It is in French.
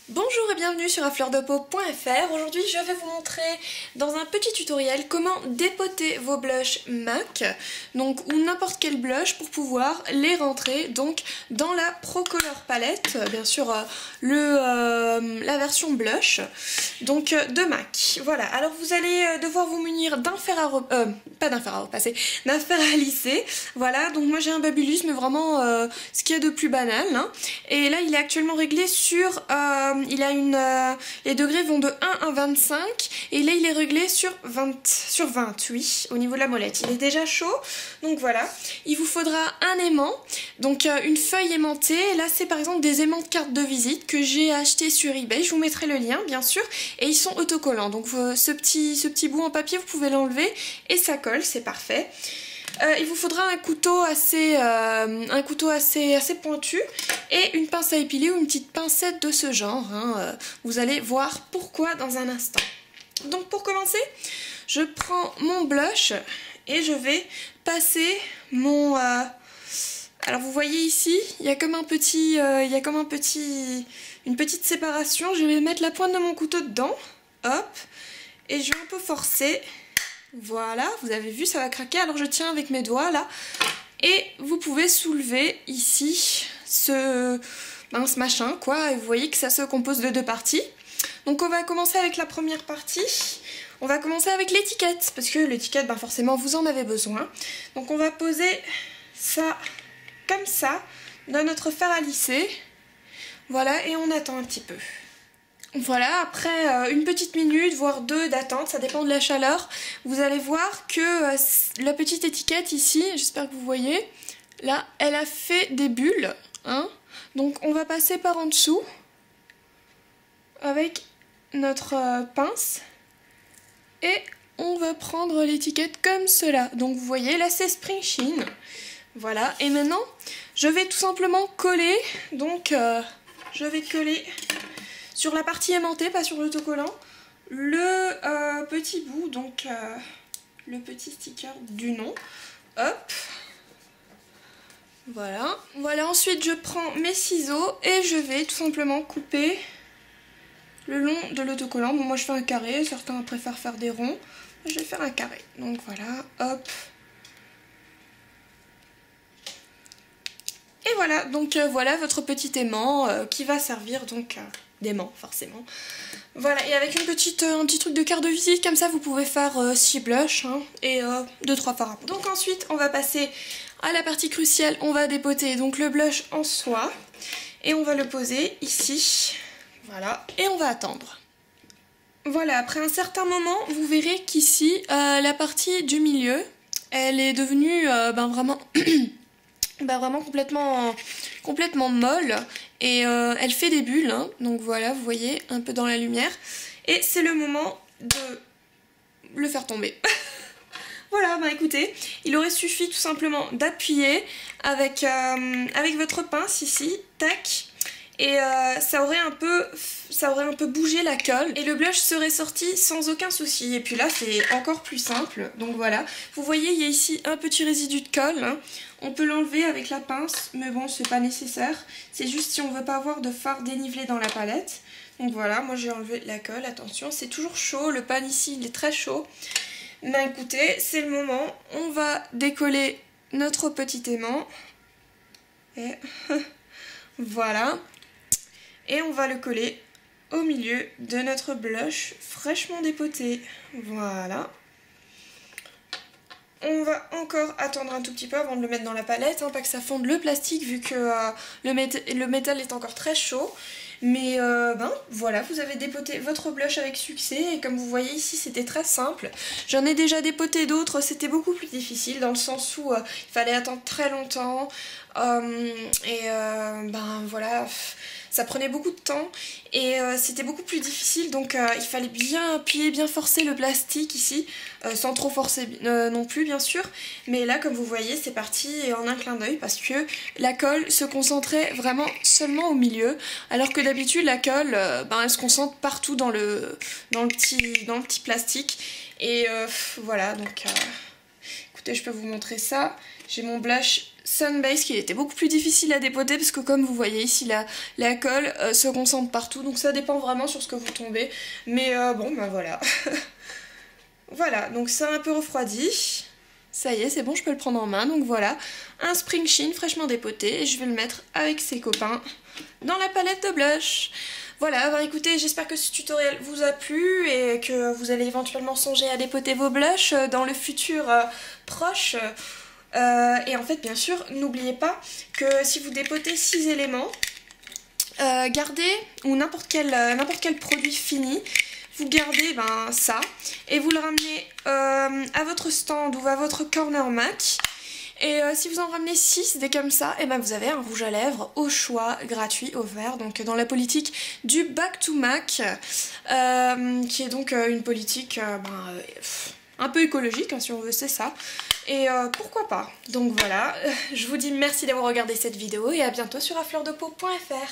Bonjour et bienvenue sur afleurdepeau.fr. Aujourd'hui je vais vous montrer dans un petit tutoriel comment dépoter vos blushs MAC, donc ou n'importe quel blush pour pouvoir les rentrer donc dans la Pro Color palette, bien sûr la version blush donc de MAC. Voilà, alors vous allez devoir vous munir d'un fer à d'un fer à lisser. Voilà, donc moi j'ai un Babulus mais vraiment ce qu'il y a de plus banal, hein. Et là il est actuellement réglé sur les degrés vont de 1 à 25 et là il est réglé sur 20, oui, au niveau de la molette. Il est déjà chaud, donc voilà. Il vous faudra un aimant, donc une feuille aimantée. Là c'est par exemple des aimants de carte de visite que j'ai acheté sur eBay. Je vous mettrai le lien bien sûr. Et ils sont autocollants, donc ce petit bout en papier vous pouvez l'enlever et ça colle, c'est parfait. Il vous faudra un couteau assez pointu et une pince à épiler ou une petite pincette de ce genre, hein. Vous allez voir pourquoi dans un instant. Donc pour commencer, je prends mon blush et je vais passer mon... Alors vous voyez ici, il y a comme une petite séparation. Je vais mettre la pointe de mon couteau dedans, hop, et je vais un peu forcer. Voilà, vous avez vu, ça va craquer. Alors je tiens avec mes doigts là. Et vous pouvez soulever ici ce machin, quoi. Et vous voyez que ça se compose de deux parties. Donc on va commencer avec la première partie. On va commencer avec l'étiquette. Parce que l'étiquette, forcément, vous en avez besoin. Donc on va poser ça comme ça dans notre fer à lisser. Voilà, et on attend un petit peu. Voilà, après une petite minute, voire deux d'attente, ça dépend de la chaleur, vous allez voir que la petite étiquette ici, j'espère que vous voyez, là, elle a fait des bulles, hein. Donc on va passer par en dessous avec notre pince et on va prendre l'étiquette comme cela. Donc vous voyez, là c'est Spring Sheen, voilà. Et maintenant, je vais tout simplement coller, donc je vais coller... sur la partie aimantée, pas sur l'autocollant, le petit bout, donc le petit sticker du nom. Hop. Voilà. Voilà, ensuite je prends mes ciseaux et je vais tout simplement couper le long de l'autocollant. Bon, moi je fais un carré, certains préfèrent faire des ronds. Je vais faire un carré. Donc voilà, hop. Et voilà, donc voilà votre petit aimant qui va servir donc... d'aimant forcément. Voilà, et avec un petit truc de carte de visite comme ça vous pouvez faire 6 blushs, hein, et 2-3 fards à poudre. Donc ensuite on va passer à la partie cruciale, on va dépoter donc le blush en soie et on va le poser ici, voilà, et on va attendre. Voilà, après un certain moment vous verrez qu'ici la partie du milieu elle est devenue vraiment vraiment complètement molle et elle fait des bulles, hein. Donc voilà, vous voyez un peu dans la lumière et c'est le moment de le faire tomber. Voilà, écoutez, il aurait suffi tout simplement d'appuyer avec votre pince ici, tac, et ça aurait un peu bougé la colle et le blush serait sorti sans aucun souci. Et puis là c'est encore plus simple, donc voilà, vous voyez il y a ici un petit résidu de colle, hein. On peut l'enlever avec la pince, mais bon c'est pas nécessaire, c'est juste si on veut pas avoir de fard dénivelé dans la palette. Donc voilà, moi j'ai enlevé la colle, attention, c'est toujours chaud, le pan ici il est très chaud. Mais écoutez, c'est le moment, on va décoller notre petit aimant et voilà. Et on va le coller au milieu de notre blush fraîchement dépoté. Voilà. On va encore attendre un tout petit peu avant de le mettre dans la palette, hein, pas que ça fonde le plastique vu que le métal est encore très chaud. Mais voilà, vous avez dépoté votre blush avec succès et comme vous voyez ici c'était très simple. J'en ai déjà dépoté d'autres, c'était beaucoup plus difficile dans le sens où il fallait attendre très longtemps voilà, ça prenait beaucoup de temps et c'était beaucoup plus difficile, donc il fallait bien appuyer, bien forcer le plastique ici, sans trop forcer non plus bien sûr, mais là comme vous voyez c'est parti en un clin d'œil parce que la colle se concentrait vraiment seulement au milieu, alors que d'habitude la colle elle se concentre partout dans le petit plastique et voilà, donc écoutez, je peux vous montrer ça. J'ai mon blush Sunbase qui était beaucoup plus difficile à dépoter parce que comme vous voyez ici la colle se concentre partout, donc ça dépend vraiment sur ce que vous tombez, mais bon ben voilà. Voilà, donc ça a un peu refroidi, ça y est c'est bon, je peux le prendre en main, donc voilà, un Spring Sheen fraîchement dépoté et je vais le mettre avec ses copains dans la palette de blush. Voilà, bah écoutez, j'espère que ce tutoriel vous a plu et que vous allez éventuellement songer à dépoter vos blushs dans le futur proche. Et en fait, bien sûr, n'oubliez pas que si vous dépotez 6 éléments, gardez, ou n'importe quel produit fini, vous gardez ça et vous le ramenez à votre stand ou à votre corner MAC. Et si vous en ramenez 6 des comme ça, et ben vous avez un rouge à lèvres au choix gratuit offert, donc dans la politique du Back to MAC, qui est donc une politique un peu écologique hein, si on veut, c'est ça. Et pourquoi pas. Donc voilà, je vous dis merci d'avoir regardé cette vidéo et à bientôt sur afleurdepeau.fr.